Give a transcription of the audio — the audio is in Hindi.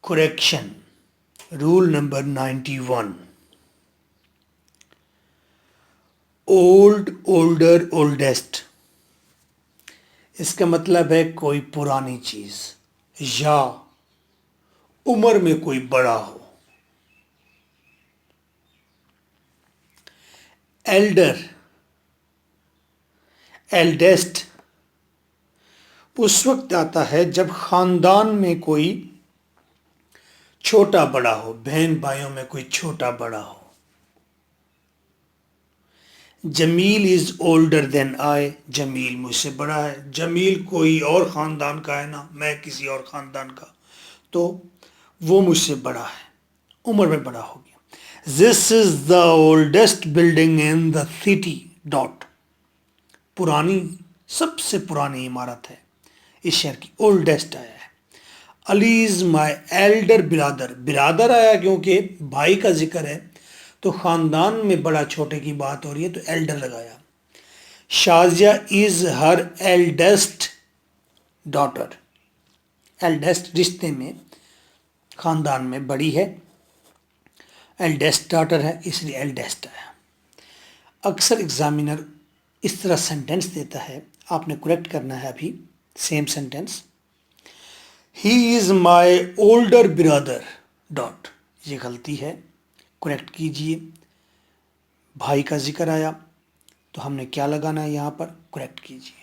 Correction. Rule number 91. Old, older, oldest. इसका मतलब है कोई पुरानी चीज या उम्र में कोई बड़ा हो. एल्डर, एल्डेस्ट उस वक्त आता है जब खानदान में कोई छोटा बड़ा हो, बहन भाइयों में कोई छोटा बड़ा हो. Jamil is older than I, Jamil मुझसे बड़ा है. जमील कोई और खानदान का है ना, मैं किसी और खानदान का, तो वो मुझसे बड़ा है, उम्र में बड़ा हो गया. This is the oldest building in the city dot. पुरानी, सबसे पुरानी इमारत है इस शहर की. ओल्डेस्ट आया है. अली इज माई एल्डर बिरादर. बिरादर आया क्योंकि भाई का जिक्र है, तो खानदान में बड़ा छोटे की बात हो रही है, तो एल्डर लगाया. Shazia is her eldest daughter. Eldest रिश्ते में, खानदान में बड़ी है, एल्डेस्ट डॉटर है, इसलिए एल्डेस्ट आया. अक्सर एग्जामिनर इस तरह सेंटेंस देता है, आपने करेक्ट करना है अभी. Same sentence, he is my older brother dot. ये गलती है, करेक्ट कीजिए. भाई का जिक्र आया तो हमने क्या लगाना है यहाँ पर, करेक्ट कीजिए.